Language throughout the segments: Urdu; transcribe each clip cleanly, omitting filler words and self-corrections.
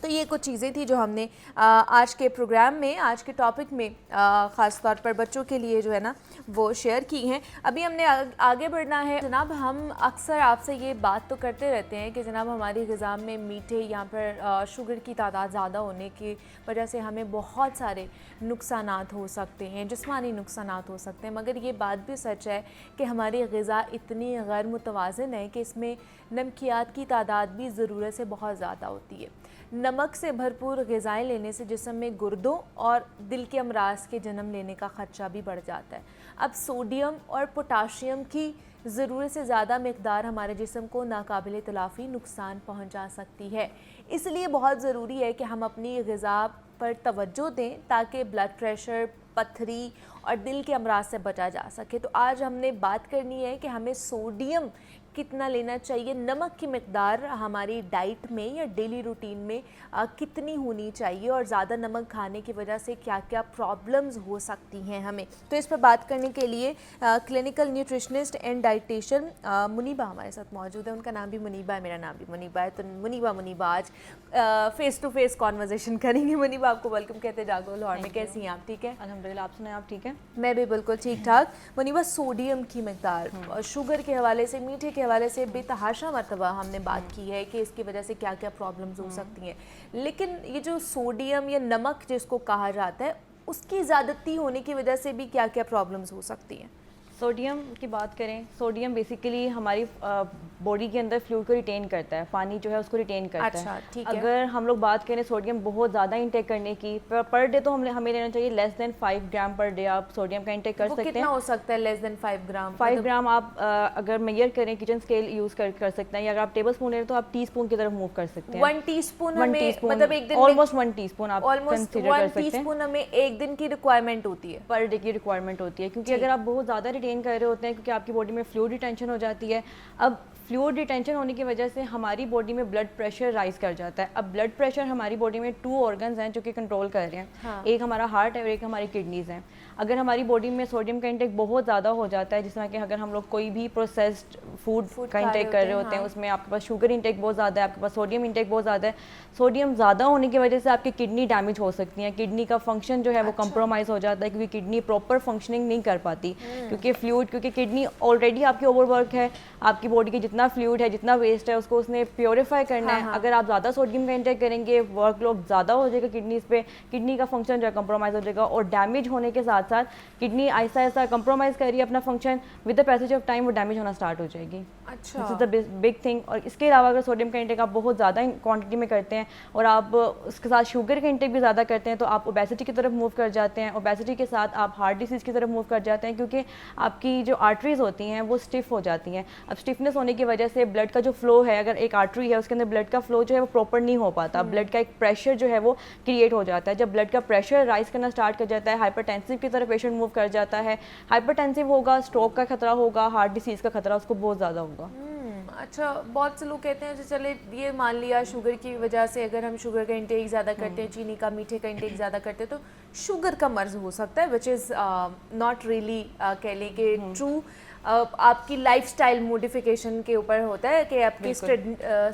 تو یہ کچھ چیزیں تھیں جو ہم نے آج کے پروگرام میں، آج کے ٹاپک میں خاص طور پر بچوں کے لیے جو ہے نا وہ شیئر کی ہیں۔ ابھی ہم نے آگے بڑھنا ہے جناب۔ ہم اکثر آپ سے یہ بات تو کرتے رہتے ہیں کہ جناب ہماری غذا میں میٹھے یا پھر شوگر کی تعداد زیادہ ہونے کی وجہ سے ہمیں بہت سارے نقصانات ہو سکتے ہیں، جسمانی نقصانات ہو سکتے ہیں، مگر یہ بات بھی سچ ہے کہ ہماری غذا اتنی غیر متوازن ہے کہ اس میں نمکیات کی تعداد بھی ضرورت سے بہت زیادہ ہوتی ہے۔ نمک سے بھرپور غذائیں لینے سے جسم میں گردوں اور دل کے امراض کے جنم لینے کا خدشہ بھی بڑھ جاتا ہے۔ اب سوڈیم اور پوٹاشیم کی ضرورت سے زیادہ مقدار ہمارے جسم کو ناقابل تلافی نقصان پہنچا سکتی ہے۔ اس لیے بہت ضروری ہے کہ ہم اپنی غذا پر توجہ دیں تاکہ بلڈ پریشر، پتھری اور دل کے امراض سے بچا جا سکے۔ تو آج ہم نے بات کرنی ہے کہ ہمیں سوڈیم کتنا لینا چاہیے، نمک کی مقدار ہماری ڈائٹ میں یا ڈیلی روٹین میں کتنی ہونی چاہیے، اور زیادہ نمک کھانے کی وجہ سے کیا کیا پرابلمز ہو سکتی ہیں ہمیں۔ تو اس پر بات کرنے کے لیے clinical nutritionist and dietitian Muniba ہمارے ساتھ موجود ہے۔ ان کا نام بھی منیبہ ہے، میرا نام بھی منیبہ ہے، تو منیبہ آج فیس ٹو فیس کانورزیشن کریں گے۔ منیبہ آپ کو ویلکم کہتے ہیں جاگو لاہور میں، کیسی ہیں آپ؟ ٹھیک ہے الحمدللہ، آپ سنائیں، آپ ٹھیک ہیں؟ میں بھی بالکل ٹھیک ٹھاک۔ منیبہ، سوڈیم کی مقدار شوگر کے حوالے سے، میٹھے کے حوالے سے بے تحاشا مرتبہ ہم نے بات کی ہے کہ اس کی وجہ سے کیا کیا پرابلمز ہو سکتی ہیں، لیکن یہ جو سوڈیم یا نمک جس کو کہا جاتا ہے، اس کی زیادتی ہونے کی وجہ سے بھی کیا کیا پرابلمز ہو سکتی ہیں؟ سوڈیم کی بات کریں، سوڈیم بیسیکلی ہماری باڈی کے اندر فلوئڈ کو ریٹین کرتا ہے، پانی جو ہے اس کو ریٹین کرتا ہے۔ اگر ہم لوگ بات کریں سوڈیم بہت زیادہ انٹیک کرنے کی، پر ڈے تو ہمیں لینا چاہیے لیس دین 5 گرام پر ڈے آپ سوڈیم کا انٹیک کر سکتے ہیں۔ کتنا ہو سکتا ہے لیس دین 5 گرام؟ 5 گرام آپ اگر میئر کریں کچن اسکیل یوز کر سکتے ہیں، یا اگر آپ ٹیبل اسپون لے رہے تو آپ ٹی اسپون کی طرف موو کر سکتے ہیں۔ 1 ٹی اسپون مطلب ایک دن آلموسٹ 1 ٹی اسپون آپ کنسیڈر کر سکتے ہیں۔ 1 ٹی اسپون ہمیں ایک دن کی ریکوائرمنٹ ہوتی ہے، پر ڈے کی ریکوائرمنٹ ہوتی ہے، کیونکہ اگر آپ بہت زیادہ ریٹین کر رہے ہوتے ہیں، کیونکہ آپ کی باڈی میں فلوئڈ ریٹینشن ہو جاتی ہے۔ اب فلوئڈ ریٹینشن ہونے کی وجہ سے ہماری باڈی میں بلڈ پریشر رائز کر جاتا ہے۔ اب بلڈ پریشر ہماری باڈی میں 2 آرگنز ہیں جو کہ کنٹرول کر رہے ہیں، ایک ہمارا ہارٹ ہے اور ایک ہماری کڈنیز ہیں۔ اگر ہماری باڈی میں سوڈیم کا انٹیک بہت زیادہ ہو جاتا ہے، جس طرح کہ اگر ہم لوگ کوئی بھی پروسیسڈ فوڈ کا انٹیک کر رہے ہوتے ہیں، اس میں آپ کے پاس شوگر انٹیک بہت زیادہ ہے، آپ کے پاس سوڈیم انٹیک بہت زیادہ ہے، سوڈیم زیادہ ہونے کی وجہ سے آپ کی کڈنی ڈیمیج ہو سکتی ہیں، کڈنی کا فنکشن جو ہے وہ کمپرومائز ہو جاتا ہے، کیونکہ کڈنی پراپر فنکشننگ نہیں کر پاتی، کیونکہ کڈنی آلریڈی آپ کی اوور ورک ہے، آپ کی باڈی کی جتنا فلوئڈ ہے، جتنا ویسٹ ہے، اس کو اس نے پیوریفائی کرنا ہے۔ اگر آپ زیادہ سوڈیم کا انٹیک کریں گے، ورک لوڈ زیادہ ہو جائے گا کڈنیز پہ، کڈنی کا فنکشن جو ہے کمپرومائز ہو جائے گا، اور ڈیمیج ہونے کے ساتھ ساتھ کڈنی آہستہ آہستہ کمپرومائز کر رہی ہے اپنا function, with the passage of time وہ ڈیمیج ہونا اسٹارٹ ہو جائے گی۔ دس از دا بگ تھنگ۔ اور اس کے علاوہ اگر سوڈیم کا انٹیک آپ بہت زیادہ کوانٹٹی میں کرتے ہیں اور آپ اس کے ساتھ شوگر کا انٹیک بھی زیادہ کرتے ہیں، تو آپ اوبیسٹی کی طرف موو کر جاتے ہیں، اوبیسٹی کے ساتھ آپ ہارٹ ڈیزیز کی طرف موو کر جاتے ہیں، کیونکہ آپ کی جو آرٹریز ہوتی ہیں وہ اسٹف ہو جاتی ہیں۔ اب اسٹفنس ہونے کی وجہ سے بلڈ کا جو فلو ہے، اگر ایک آرٹری ہے اس کے اندر بلڈ کا فلو جو ہے وہ پراپر نہیں ہو پاتا، بلڈ کا ایک پریشر جو ہے وہ کریٹ ہو جاتا ہے۔ جب بلڈ کا پریشر رائز کرنا اسٹارٹ کر جاتا ہے، ہائپر ٹینسو کی طرف پیشنٹ موو کر جاتا ہے، ہائپر ٹینسو ہوگا، اسٹروک کا خطرہ ہوگا، ہارٹ ڈیزیز کا خطرہ اس کو بہت زیادہ ہوگا۔ اچھا، بہت سے لوگ کہتے ہیں چلے یہ مان لیا شوگر کی وجہ سے اگر ہم شوگر کا انٹیک زیادہ کرتے ہیں، چینی کا، میٹھے کا انٹیک زیادہ کرتے ہیں، تو شوگر کا مرض ہو سکتا ہے، وچ از ناٹ ریئلی کہہ لیں کہ ٹرو۔ آپ کی لائف سٹائل موڈیفیکیشن کے اوپر ہوتا ہے کہ آپ کی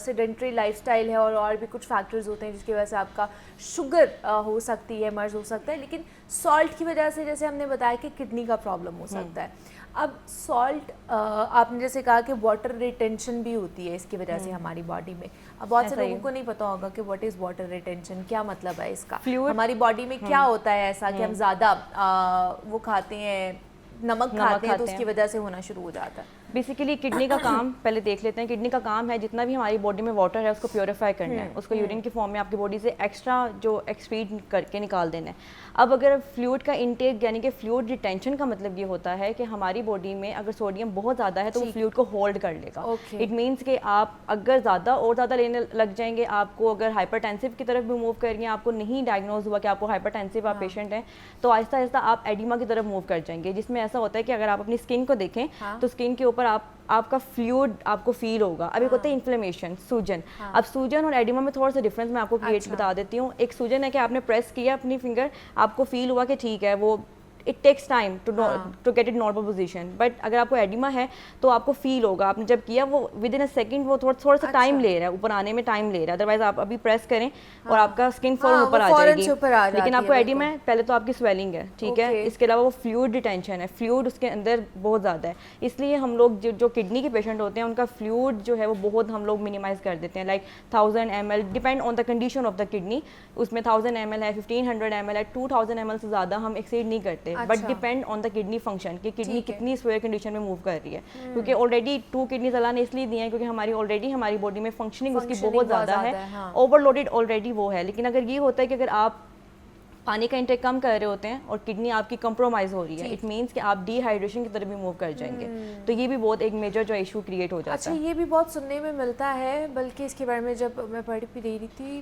سیڈنٹری لائف سٹائل ہے، اور بھی کچھ فیکٹرز ہوتے ہیں جس کی وجہ سے آپ کا شوگر ہو سکتی ہے، مرض ہو سکتا ہے۔ لیکن سالٹ کی وجہ سے جیسے ہم نے بتایا کہ کڈنی کا پرابلم ہو سکتا ہے۔ اب سالٹ، آپ نے جیسے کہا کہ واٹر ریٹینشن بھی ہوتی ہے اس کی وجہ سے ہماری باڈی میں۔ اب بہت سے لوگوں کو نہیں پتا ہوگا کہ واٹ از واٹر ریٹینشن، کیا مطلب ہے اس کا، ہماری باڈی میں کیا ہوتا ہے ایسا کہ ہم زیادہ وہ کھاتے ہیں، نمک کھاتے ہیں، تو اس کی وجہ سے ہونا شروع ہو جاتا ہے۔ بیسیکلی کڈنی کا کام پہلے دیکھ لیتے ہیں۔ کڈنی کا کام ہے جتنا بھی ہماری باڈی میں واٹر ہے اس کو پیوریفائی کرنا ہے، اس کو یورین کی فارم میں آپ کی باڈی سے ایکسٹرا جو ایکسکریٹ کر کے نکال دینا ہے۔ اب اگر فلوئڈ کا انٹیک یعنی کہ فلوئڈ ریٹینشن کا مطلب یہ ہوتا ہے کہ ہماری باڈی میں اگر سوڈیم بہت زیادہ ہے تو وہ فلوئڈ کو ہولڈ کر لے گا۔ اٹ مینس کہ آپ اگر زیادہ اور زیادہ لینے لگ جائیں گے، آپ کو اگر ہائپر ٹینسو کی طرف بھی موو کر گے، آپ کو نہیں ڈائگنوز ہوا کہ آپ کو ہائپر ٹینسو آپ پیشنٹ ہیں، تو آہستہ آہستہ آپ ایڈیما کی طرف موو کر جائیں گے، جس میں ایسا ہوتا ہے کہ اگر آپ اپنی اسکن کو دیکھیں تو اسکن کے اوپر آپ کا فلوئڈ آپ کو فیل ہوگا۔ اب ایک ہوتا ہے انفلیمیشن، سوجن۔ اب سوجن اور ایڈیما میں تھوڑا سا ڈفرینس میں آپ کو کریٹ بتا دیتی ہوں۔ ایک سوجن ہے کہ آپ نے پریس کیا اپنی فنگر، آپ کو فیل ہوا کہ ٹھیک ہے وہ it takes time to get it normal position. But اگر آپ کو ایڈیما ہے تو آپ کو فیل ہوگا, آپ نے جب کیا وہ ود ان اے سیکنڈ وہ تھوڑا سا ٹائم لے رہا ہے, اوپر آنے میں ٹائم لے رہا ہے. ادروائز آپ ابھی پریس کریں اور آپ کا اسکن فوراً اوپر آ جائے گی. لیکن آپ کو ایڈیما ہے, پہلے تو آپ کی سویلنگ ہے, ٹھیک ہے, اس کے علاوہ وہ فلوئڈ ریٹینشن ہے, فلوئڈ اس کے اندر بہت زیادہ ہے. اس لیے ہم لوگ جو کڈنی کے پیشنٹ ہوتے ہیں ان کا فلوئڈ جو ہے وہ بہت ہم لوگ منیمائز کر دیتے ہیں, like 1000 ml depend on the condition of the kidney. اس میں 1000 ml ہے, 1500 ml ہے, 2000 ml سے زیادہ ہم ایکسیڈ نہیں کرتے. But depend on the kidney function کہ کڈنی کتنی سویئر کنڈیشن میں موو کر رہی ہے. کیونکہ آلریڈی 2 کڈنیز اللہ نے اس لیے دی ہیں کیونکہ ہماری آلریڈی ہماری باڈی میں فنکشننگ اس کی بہت زیادہ ہے, اوور لوڈیڈ آلریڈی وہ ہے. لیکن اگر یہ ہوتا ہے کہ اگر آپ پانی کا انٹیک کم کر رہے ہوتے ہیں اور کڈنی آپ کی کمپرومائز ہو رہی ہے, اٹ مینس کہ آپ ڈی ہائیڈریشن کی طرف بھی موو کر جائیں گے. تو یہ بھی بہت ایک میجر جو ایشو کریٹ ہو جاتا ہے. اچھا, یہ بھی بہت سننے میں ملتا ہے, بلکہ اس کے بارے میں جب میں پڑھ بھی رہی تھی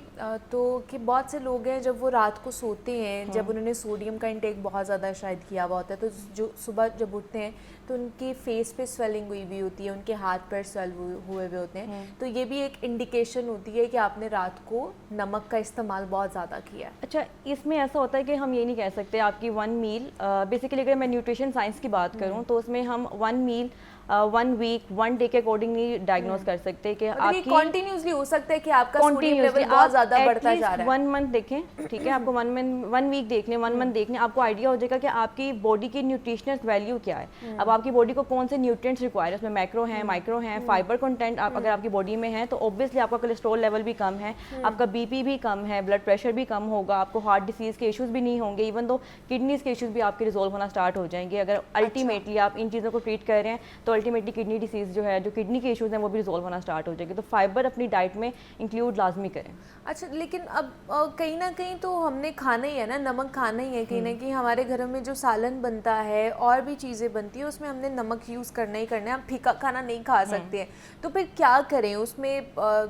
تو کہ بہت سے لوگ ہیں جب وہ رات کو سوتے ہیں, جب انہوں نے سوڈیم کا انٹیک بہت زیادہ شاید کیا ہوا ہوتا ہے, تو جو صبح جب اٹھتے ہیں تو ان کی فیس پہ سویلنگ ہوئی بھی ہوتی ہے, ان کے ہاتھ پیر سویل ہوئے ہوئے ہوتے ہیں. تو یہ بھی ایک انڈیکیشن ہوتی ہے کہ آپ نے رات کو نمک کا استعمال بہت زیادہ کیا ہے. اچھا, اس میں ایسا ہوتا ہے کہ ہم یہ نہیں کہہ سکتے آپ کی 1 میل, بیسیکلی اگر میں نیوٹریشن سائنس کی بات کروں تو اس میں ہم 1 میل 1 ویک 1 ڈے کے اکارڈنگ نہیں ڈائگنوز کر سکتے کہ آپ کی کنٹینیوسلی ہو سکتا ہے کہ آپ کا سوڈیم لیول بہت زیادہ بڑھتا جا رہا ہے. 1 منتھ دیکھیں, ٹھیک ہے, آپ کو 1 ویک دیکھ لیں, 1 منتھ دیکھ لیں, آپ کو آئیڈیا ہو جائے گا کہ آپ کی باڈی کی نیوٹریشنل ویلیو کیا ہے. اب آپ کی باڈی کو کون سے نیوٹرینٹس ریکوائر ہے, اس میں میکرو ہیں, مائکرو ہیں, فائبر کنٹینٹ اگر آپ کی باڈی میں ہے تو اوبویسلی آپ کا کولیسٹرول لیول بھی کم ہے, آپ کا بی پی بھی کم ہے, بلڈ پریشر بھی کم ہوگا, آپ کو ہارٹ ڈیزیز کے ایشوز بھی نہیں ہوں گے, ایون دو کڈنیز کے ایشوز بھی آپ کے ریزولو ہونا اسٹارٹ ہو جائیں گے. اگر الٹیمیٹلی آپ ان چیزوں کو ٹریٹ کر رہے ہیں تو الٹیمیٹلی کڈنی ڈیزیز جو ہے, جو کڈنی کے ایشوز ہیں وہ بھی ریزولو ہونا اسٹارٹ ہو جائے گی. تو فائبر اپنی ڈائٹ میں انکلوڈ لازمی کریں. اچھا, لیکن اب کہیں نہ کہیں تو ہم نے کھانا ہی ہے نا, نمک کھانا ہی ہے کہیں نہ کہیں. ہمارے گھروں میں جو سالن بنتا ہے اور بھی چیزیں بنتی ہیں اس میں ہم نے نمک یوز کرنا ہی کرنا ہے. ہم پھیکا کھانا نہیں کھا سکتے ہیں, تو پھر کیا کریں, اس میں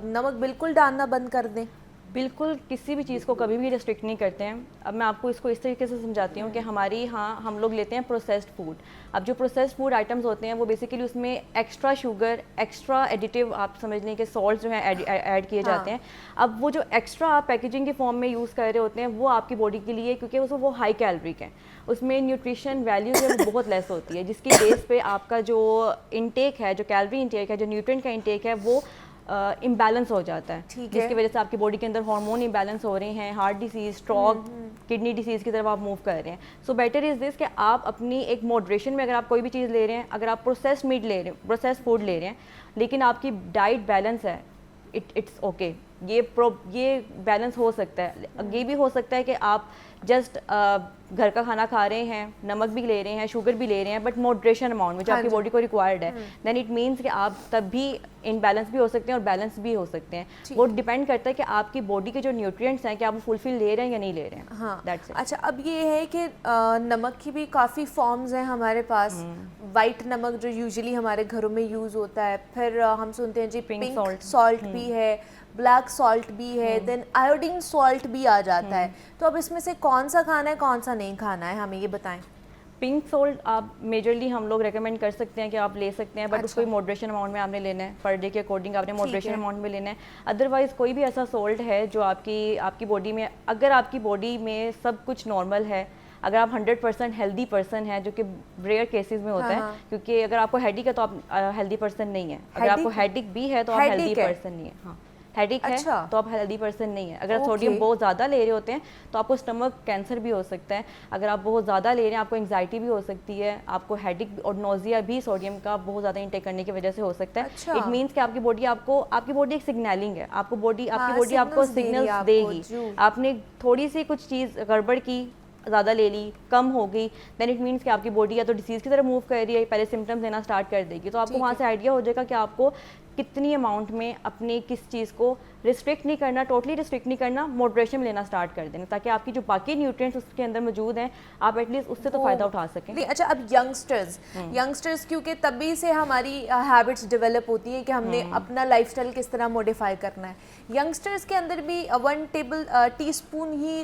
نمک بالکل ڈالنا بند کر دیں؟ بالکل کسی بھی چیز کو کبھی بھی ریسٹرکٹ نہیں کرتے ہیں. اب میں آپ کو اس کو اس طریقے سے سمجھاتی ہوں کہ ہماری یہاں ہم لوگ لیتے ہیں پروسیسڈ فوڈ. اب جو پروسیسڈ فوڈ آئٹمز ہوتے ہیں وہ بیسیکلی اس میں ایکسٹرا شوگر, ایکسٹرا ایڈیٹیو آپ سمجھ لیں کہ سالٹ جو ہیں ایڈ کیے جاتے ہیں. اب وہ جو ایکسٹرا آپ پیکیجنگ کے فارم میں یوز کر رہے ہوتے ہیں وہ آپ کی باڈی کے لیے, کیونکہ وہ ہائی کیلوریک ہیں, اس میں نیوٹریشن ویلیو جو ہے وہ بہت لیس ہوتی ہے, جس کی بیس پہ آپ کا جو انٹیک ہے, جو کیلوری انٹیک ہے, جو نیوٹرینٹ کا انٹیک ہے وہ امبیلنس ہو جاتا ہے, جس کی وجہ سے آپ کی باڈی کے اندر ہارمون امبیلنس ہو رہے ہیں, heart disease, stroke, kidney disease کی طرف آپ موو کر رہے ہیں. سو بیٹر از دس کہ آپ اپنی ایک ماڈریشن میں اگر آپ کوئی بھی چیز لے رہے ہیں, اگر آپ پروسیس میٹ لے رہے ہیں, پروسیس فوڈ لے رہے ہیں, لیکن آپ کی ڈائٹ بیلنس ہے, اٹس اوکے, یہ بیلنس ہو سکتا ہے. یہ بھی ہو سکتا ہے کہ آپ جسٹ گھر کا کھانا کھا رہے ہیں, نمک بھی لے رہے ہیں, شوگر بھی لے رہے ہیں, بٹ ماڈریشن اماؤنٹ میں جو آپ کی باڈی کو ریکوائرڈ ہے, دین اٹ مینس کہ آپ تب بھی ان بیلنس بھی ہو سکتے ہیں اور بیلنس بھی ہو سکتے ہیں. وہ ڈیپینڈ کرتا ہے کہ آپ کی باڈی کے جو نیوٹرینٹس ہیں کہ آپ وہ فلفل لے رہے ہیں یا نہیں لے رہے ہیں. ہاں, اچھا, اب یہ ہے کہ نمک کی بھی کافی فارمز ہیں ہمارے پاس. وائٹ نمک جو یوزلی ہمارے گھروں میں یوز ہوتا ہے, پھر ہم سنتے ہیں جی پنک سالٹ بھی ہے, بلیک سالٹ بھی ہے, دین آیوڈین سالٹ بھی آ جاتا ہے. تو اب اس میں سے کون سا کھانا ہے کون سا نہیں کھانا ہے, ہمیں یہ بتائیں. پنک سالٹ آپ میجرلی ہم لوگ ریکمینڈ کر سکتے ہیں کہ آپ لے سکتے ہیں, بٹ اس کو ماڈریشن اماؤنٹ میں آپ نے لینا ہے, پر ڈے کے اکارڈنگ آپ نے ماڈریشن اماؤنٹ میں لینا ہے. ادروائز کوئی بھی ایسا سالٹ ہے جو آپ کی باڈی میں, اگر آپ کی باڈی میں سب کچھ نارمل ہے, اگر آپ 100% ہیلدی پرسن ہیں, جو کہ ریئر کیسز میں ہوتا ہے, کیونکہ اگر آپ کو ہیڈک ہے تو آپ ہیلدی پرسن نہیں ہیں, اگر آپ کو ہیڈک بھی ہے تو آپ ہیلدی پرسن نہیں ہیں. ہاں, ہیڈک ہے تو آپ ہیلدی پرسن نہیں ہیں. اگر سوڈیم بہت زیادہ لے رہے ہوتے ہیں تو آپ کو اسٹمک کینسر بھی ہو سکتا ہے. اگر آپ بہت زیادہ لے رہے ہیں آپ کو انگزائٹی بھی ہو سکتی ہے, آپ کو ہیڈک اور نوزیا بھی سوڈیم کا بہت زیادہ انٹیک کرنے کی وجہ سے ہو سکتا ہے. اٹ مینس کہ آپ کی باڈی ایک سگنلنگ ہے, آپ کی باڈی آپ کو سگنلز دے گی. آپ نے تھوڑی سی کچھ چیز گڑبڑ کی, زیادہ لے لی, کم ہو گئی, دین اٹ مینس کہ آپ کی باڈی یا تو ڈیزیز کی طرف موو کر رہی ہے, پہلے سمٹمز دینا اسٹارٹ کر دے گی. تو آپ کو وہاں سے آئیڈیا ہو جائے گا کہ آپ کو کتنی اماؤنٹ میں اپنے کس چیز کو ریسٹرکٹ نہیں کرنا, ٹوٹلی ریسٹرکٹ نہیں کرنا, ماڈریشن میں لینا اسٹارٹ کر دینا, تاکہ آپ کی جو باقی نیوٹرینٹس اس کے اندر موجود ہیں آپ ایٹ لیسٹ اس سے تو فائدہ اٹھا سکیں. اچھا, اب ینگسٹرز کیونکہ تبھی سے ہماری ہیبٹس ڈیولپ ہوتی ہے کہ ہم نے اپنا لائف اسٹائل کس طرح موڈیفائی کرنا ہے. ینگسٹرز کے اندر بھی 1 ٹی اسپون ہی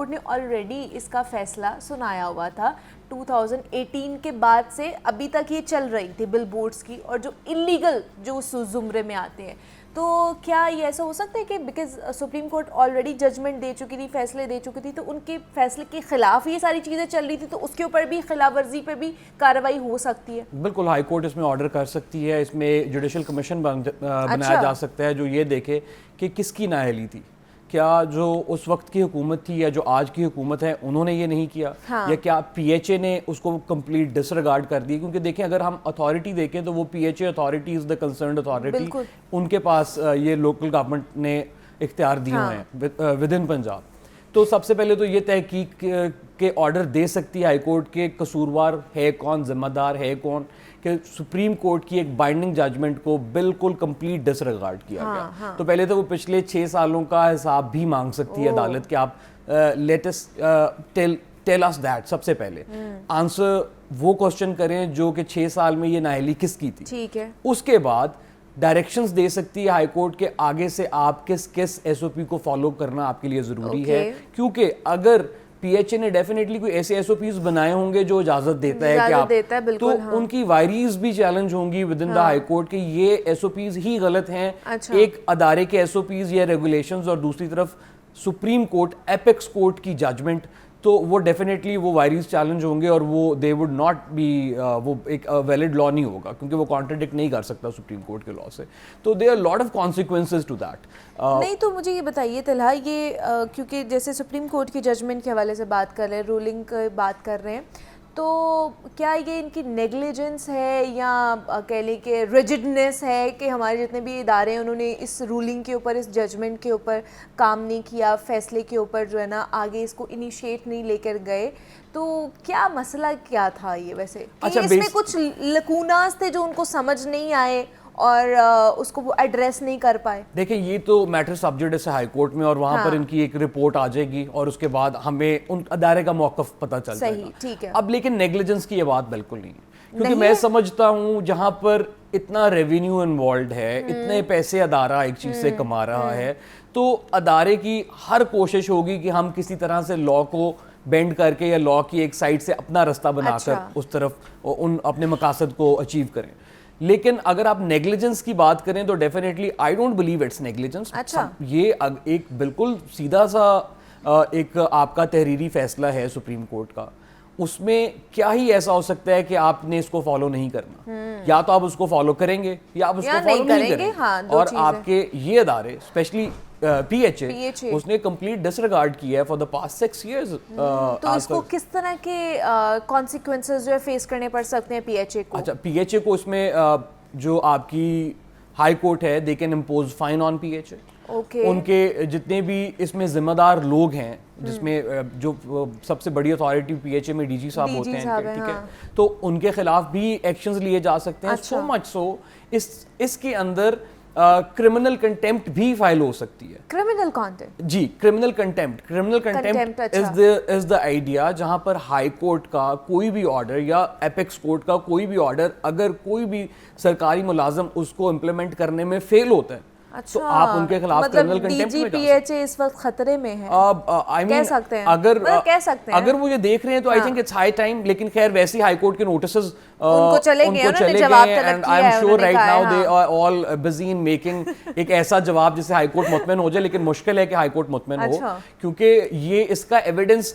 کورٹ نے آلریڈی اس کا فیصلہ سنایا ہوا تھا 2018 کے بعد سے ابھی تک یہ چل رہی تھی بل بورڈز کی, اور جو انلیگل جو اس زمرے میں آتے ہیں. تو کیا یہ ایسا ہو سکتا ہے کہ because supreme court already judgment دے چکی تھی, فیصلے دے چکی تھی, تو ان کے فیصلے کے خلاف یہ ساری چیزیں چل رہی تھی, تو اس کے اوپر بھی خلاف ورزی پہ بھی کارروائی ہو سکتی ہے؟ بالکل, ہائی کورٹ اس میں آرڈر کر سکتی ہے, اس میں جوڈیشل کمیشن بنایا جا سکتا ہے جو یہ دیکھے کہ کس کی نااہلی تھی. کیا جو اس وقت کی حکومت تھی یا جو آج کی حکومت ہے انہوں نے یہ نہیں کیا, یا کیا پی ایچ اے نے اس کو کمپلیٹ ڈس ریگارڈ کر دی؟ کیونکہ دیکھیں اگر ہم اتھارٹی دیکھیں تو وہ P H A authority is the concerned authority, ان کے پاس یہ لوکل گورنمنٹ نے اختیار دیے ہوئے ہیں ود ان پنجاب. تو سب سے پہلے تو یہ تحقیق کے آرڈر دے سکتی ہے ہائی کورٹ کے قصوروار ہے کون, ذمہ دار ہے کون, کہ سپریم کورٹ کی ایک بائنڈنگ ججمنٹ کو بالکل کمپلیٹ ڈس ریگارڈ کیا گیا. تو پہلے تو وہ پچھلے 6 سالوں کا حساب بھی مانگ سکتی ہے عدالت کہ آپ let us tell us that. سب سے پہلے آنسر وہ کوسچن کریں جو کہ 6 سال میں یہ نااہلی کس کی تھی. ٹھیک ہے. اس کے بعد ڈائریکشنز دے سکتی ہے ہائی کورٹ کے آگے سے آپ کس ایس او پی کو فالو کرنا آپ کے لیے ضروری ہے, کیونکہ اگر پی ایچ اے نے ڈیفینیٹلی کوئی ایسے ایس او پیز بنائے ہوں گے جو اجازت دیتا ہے کہ آپ, تو ان کی وائریز بھی چیلنج ہوں گی with in the high court کہ یہ ایس او پیز ہی غلط ہیں, ایک ادارے کے ایس او پیز یا ریگولیشنز, اور دوسری طرف سپریم کورٹ ایپیکس کورٹ کی ججمنٹ, تو وہ ڈیفینیٹلی وہ وائریز چیلنج ہوں گے اور وہ دے وڈ ناٹ بی, وہ ایک ویلڈ لا نہیں ہوگا کیونکہ وہ کانٹرڈکٹ نہیں کر سکتا سپریم کورٹ کے لا سے. تو there are lot of consequences to that. نہیں تو مجھے یہ بتائیے طلحہ, یہ کیونکہ جیسے سپریم کورٹ کی ججمنٹ کے حوالے سے بات کر رہے ہیں, رولنگ کی بات کر رہے ہیں, تو کیا یہ ان کی نیگلیجنس ہے یا کہہ لیں کہ ریجڈنس ہے کہ ہمارے جتنے بھی ادارے ہیں انہوں نے اس رولنگ کے اوپر, اس ججمنٹ کے اوپر کام نہیں کیا, فیصلے کے اوپر جو ہے نا آگے اس کو انیشیٹ نہیں لے کر گئے؟ تو کیا مسئلہ کیا تھا یہ ویسے, کہ اس میں کچھ لکوناز تھے جو ان کو سمجھ نہیں آئے اور اس کو وہ ایڈریس نہیں کر پائے؟ دیکھیں یہ تو میٹر سبجیکٹ ہے ہائی کورٹ میں, اور وہاں پر ان کی ایک رپورٹ آ جائے گی اور اس کے بعد ہمیں ان ادارے کا موقف پتہ چل جائے گا. ٹھیک ہے. اب لیکن نیگلیجنس کی یہ بات بالکل نہیں ہے, کیونکہ میں سمجھتا ہوں جہاں پر اتنا ریونیو انوالوڈ ہے, اتنے پیسے ادارہ ایک چیز سے کما رہا ہے, تو ادارے کی ہر کوشش ہوگی کہ ہم کسی طرح سے لا کو بینڈ کر کے یا لا کی ایک سائڈ سے اپنا رستہ بنا کر اس طرف ان اپنے مقاصد کو اچیو کریں. لیکن اگر آپ نیگلیجنس کی بات کریں تو definitely I don't believe it's negligence. یہ ایک بالکل سیدھا سا ایک آپ کا تحریری فیصلہ ہے سپریم کورٹ کا, اس میں کیا ہی ایسا ہو سکتا ہے کہ آپ نے اس کو فالو نہیں کرنا, یا تو آپ اس کو فالو کریں گے یا آپ اس کو فالو نہیں کریں گے. اور آپ کے یہ ادارے اسپیشلی پی ایچ اے, اس نے کمپلیٹ ڈس ریگارڈ کیا ہے فار دا پاسٹ 6 ایئرز. تو اس کو کس طرح کے کانسیکوینسز جو ہے فیس کرنے پڑ سکتے ہیں پی ایچ اے کو؟ اچھا, پی ایچ اے کو اس میں جو آپ کی ہائی کورٹ ہے they can impose fine on P H A. ان کے جتنے بھی اس میں ذمہ دار لوگ ہیں, جس میں جو سب سے بڑی اتھارٹی پی ایچ اے میں ڈی جی صاحب ہوتے ہیں, ٹھیک ہے, تو ان کے خلاف بھی ایکشنز لیے جا سکتے ہیں. سو مچ سو اس کے اندر کرمنل کنٹیمپٹ بھی فائل ہو سکتی ہے. Criminal contempt? جی, criminal contempt is the idea جہاں پر ہائی کورٹ کا کوئی بھی آرڈر یا ایپیکس کورٹ کا کوئی بھی آرڈر, اگر کوئی بھی سرکاری ملازم اس کو امپلیمنٹ کرنے میں فیل ہوتا ہے تو آپ ان کے خلاف کرمنل کنٹیمپٹ میں جا سکتے ہیں. پی ایچ اے اس وقت خطرے میں ہے, کہہ سکتے ہیں, اگر وہ یہ دیکھ رہے ہیں تو I think it's high time. لیکن خیر ویسے ہی ہائی کورٹ کے نوٹسز ان کو چلے گئے and I am sure right now they are all busy in making ایک ایسا جواب جس سے ہائی کورٹ مطمئن ہو جائے. لیکن مشکل ہے کہ ہائی کورٹ مطمئن ہو, کیونکہ یہ اس کا ایویڈنس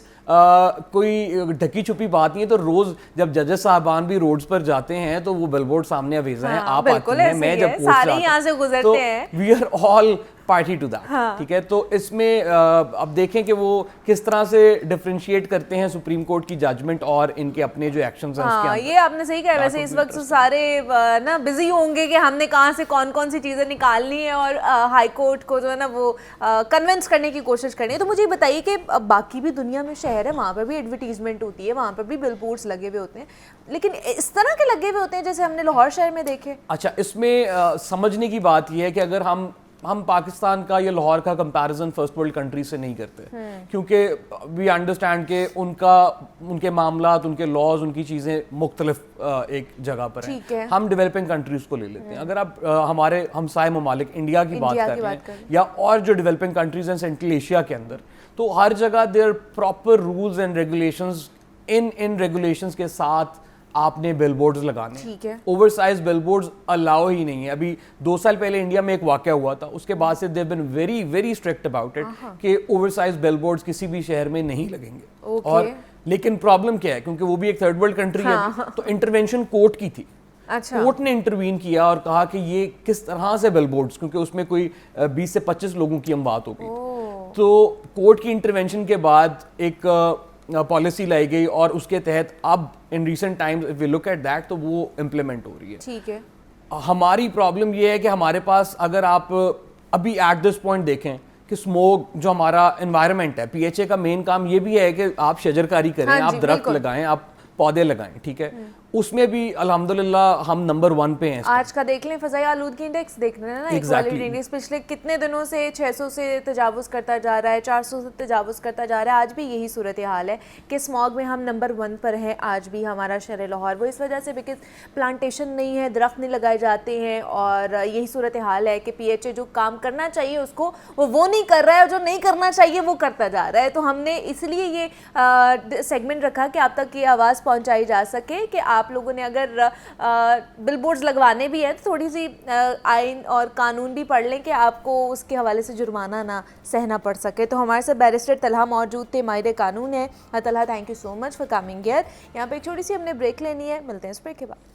کوئی ڈھکی چھپی بات نہیں ہے. تو روز جب ججز صاحبان بھی روڈز پر جاتے ہیں تو وہ بل بورڈ سامنے اویزہ ہیں, آپ آتی ہیں, میں جب کورٹ جاتا ہوں تو we are all party to that, ٹھیک ہے. تو اس میں اب دیکھیں کہ وہ کس طرح سے ڈفرینشیٹ کرتے ہیں سپریم کورٹ کی ججمنٹ اور ان کے اپنے جو ایکشنز ہیں اس کے اندر. یہ آپ نے صحیح کہا. ویسے اس وقت سارے نا بزی ہوں گے کہ ہم نے کہاں سے کون کون سی چیزیں نکالنی ہے اور ہائی کورٹ کو جو ہے نا وہ کنونس کرنے کی کوشش کرنی ہے. تو مجھے یہ بتائیے کہ باقی بھی دنیا میں شہر ہے, وہاں پہ بھی ایڈورٹیزمنٹ ہوتی ہے, وہاں پہ بھی بل بورڈز لگے ہوئے ہوتے ہیں, لیکن اس طرح کے لگے ہوئے ہوتے ہیں جیسے ہم نے لاہور شہر میں دیکھے؟ اچھا, اس میں سمجھنے کی بات یہ ہے کہ اگر ہم پاکستان کا یا لاہور کا کمپیریزن فرسٹ ورلڈ کنٹری سے نہیں کرتے, کیونکہ وی انڈرسٹینڈ کہ ان کے معاملات, ان کے لاز, ان کی چیزیں مختلف ایک جگہ پر ہیں. ہم ڈیولپنگ کنٹریز کو لے لیتے ہیں. اگر آپ ہمارے ہمسائے ممالک انڈیا کی بات کر رہے ہیں یا اور جو ڈیولپنگ کنٹریز ہیں سینٹرل ایشیا کے اندر, تو ہر جگہ there proper rules and regulations ان ریگولیشنز کے ساتھ آپ نے بل بورڈز لگانے ہیں. Oversize billboards allow ہی نہیں ہے. ابھی 2 سال پہلے انڈیا میں ایک واقعہ ہوا تھا, اس کے بعد سے they been very very strict about it کہ اوور سائز بل بورڈز کسی بھی شہر میں نہیں لگیں گے. اور لیکن پرابلم کیا ہے, کیونکہ وہ بھی ایک تھرڈ ورلڈ کنٹری ہے, تو انٹرونشن کورٹ کی تھی. کورٹ نے انٹروین کیا اور کہا کہ یہ کس طرح سے بل بورڈز, کیونکہ اس میں کوئی 20 سے 25 لوگوں کی ہم بات ہو گئی, تو کورٹ کی انٹرونشن کے بعد ایک پالیسی لائی گئی اور اس کے تحت اب in recent times if we look at that تو وہ امپلیمنٹ ہو رہی ہے. ٹھیک ہے. ہماری پرابلم یہ ہے کہ ہمارے پاس اگر آپ ابھی ایٹ دس پوائنٹ دیکھیں کہ اسموک جو ہمارا انوائرمنٹ ہے, پی ایچ اے کا مین کام یہ بھی ہے کہ آپ شجر کاری کریں, آپ درخت لگائیں, آپ پودے لگائیں, ٹھیک ہے, اس میں بھی الحمدللہ ہم نمبر 1 پہ ہیں. آج کا دیکھ لیں فضائی آلودگی انڈیکس دیکھ رہے ہیں نا, ایکوالٹی انڈیکس پچھلے کتنے دنوں سے 600 سے تجاوز کرتا جا رہا ہے, 400 سے تجاوز کرتا جا رہا ہے. آج بھی یہی صورتحال ہے کہ اسموگ میں ہم نمبر 1 پر ہیں آج بھی ہمارا شہر لاہور. وہ اس وجہ سے بیکاز پلانٹیشن نہیں ہے, درخت نہیں لگائے جاتے ہیں, اور یہی صورتحال ہے کہ پی ایچ اے جو کام کرنا چاہیے اس کو وہ نہیں کر رہا ہے, اور جو نہیں کرنا چاہیے وہ کرتا جا رہا ہے. تو ہم نے اس لیے یہ سیگمنٹ رکھا کہ آپ تک یہ آواز پہنچائی جا سکے کہ آپ لوگوں نے اگر بل بورڈز لگوانے بھی ہیں تو تھوڑی سی آئین اور قانون بھی پڑھ لیں کہ آپ کو اس کے حوالے سے جرمانہ نہ سہنا پڑ سکے. تو ہمارے ساتھ بیرسٹر طلحہ موجود تھے, ماہر قانون ہے. Talha, thank you so much for coming here. یہاں پہ ایک چھوٹی سی ہم نے بریک لینی ہے, ملتے ہیں اس بریک کے بعد.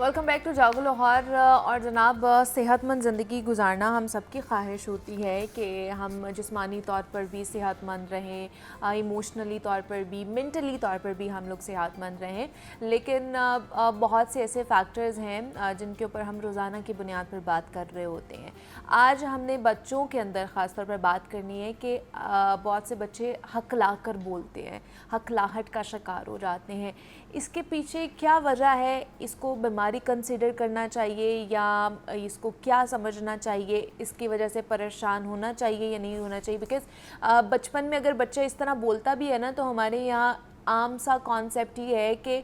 Welcome back to Jago Lahore. اور جناب, صحت مند زندگی گزارنا ہم سب کی خواہش ہوتی ہے کہ ہم جسمانی طور پر بھی صحت مند رہیں, ایموشنلی طور پر بھی, مینٹلی طور پر بھی ہم لوگ صحت مند رہیں. لیکن بہت سے ایسے فیکٹرز ہیں جن کے اوپر ہم روزانہ کی بنیاد پر بات کر رہے ہوتے ہیں. آج ہم نے بچوں کے اندر خاص طور پر بات کرنی ہے کہ بہت سے بچے ہکلا کر بولتے ہیں, ہکلاہٹ کا شکار ہو جاتے ہیں. اس کے پیچھے کیا وجہ ہے؟ اس کو بیماری کنسیڈر کرنا چاہیے یا اس کو کیا سمجھنا چاہیے؟ اس کی وجہ سے پریشان ہونا چاہیے یا نہیں ہونا چاہیے؟ بیکاز بچپن میں اگر بچہ اس طرح بولتا بھی ہے نا, تو ہمارے یہاں عام سا کانسیپٹ یہ ہے کہ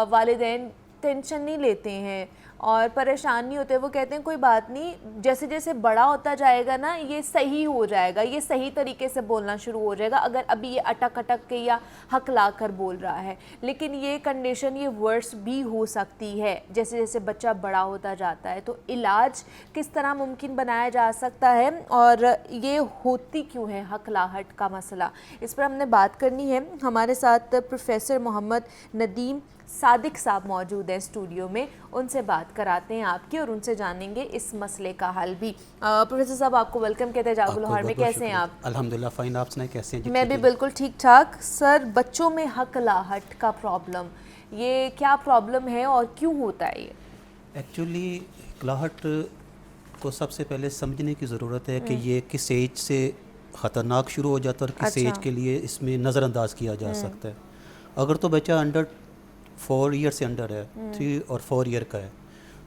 والدین ٹینشن نہیں لیتے ہیں اور پریشان نہیں ہوتے. وہ کہتے ہیں کوئی بات نہیں, جیسے جیسے بڑا ہوتا جائے گا نا یہ صحیح ہو جائے گا, یہ صحیح طریقے سے بولنا شروع ہو جائے گا, اگر ابھی یہ اٹک اٹک کے یا ہکلا کر بول رہا ہے. لیکن یہ کنڈیشن یہ ورس بھی ہو سکتی ہے جیسے جیسے بچہ بڑا ہوتا جاتا ہے. تو علاج کس طرح ممکن بنایا جا سکتا ہے اور یہ ہوتی کیوں ہے ہکلاہٹ کا مسئلہ, اس پر ہم نے بات کرنی ہے. ہمارے ساتھ پروفیسر محمد ندیم صادق صاحب موجود ہیں اسٹوڈیو میں, ان سے بات کراتے ہیں آپ کی اور ان سے جانیں گے اس مسئلے کا حل بھی. پروفیسر صاحب, آپ کو ویلکم کہتے ہیں جاگو لاہور میں. کیسے ہیں آپ؟ الحمدللہ فائن. آپ سنائیں کیسے ہیں؟ میں بھی بالکل ٹھیک ٹھاک. سر, بچوں میں ہکلاہٹ کا پرابلم, یہ کیا پرابلم ہے اور کیوں ہوتا ہے؟ یہ ایکچولی ہکلاہٹ کو سب سے پہلے سمجھنے کی ضرورت ہے کہ یہ کس ایج سے خطرناک شروع ہو جاتا ہے اور کس ایج کے لیے اس میں نظر انداز کیا جا سکتا ہے. اگر تو بچہ انڈر 4 ایئر سے انڈر ہے, 3 اور 4 ایئر کا ہے,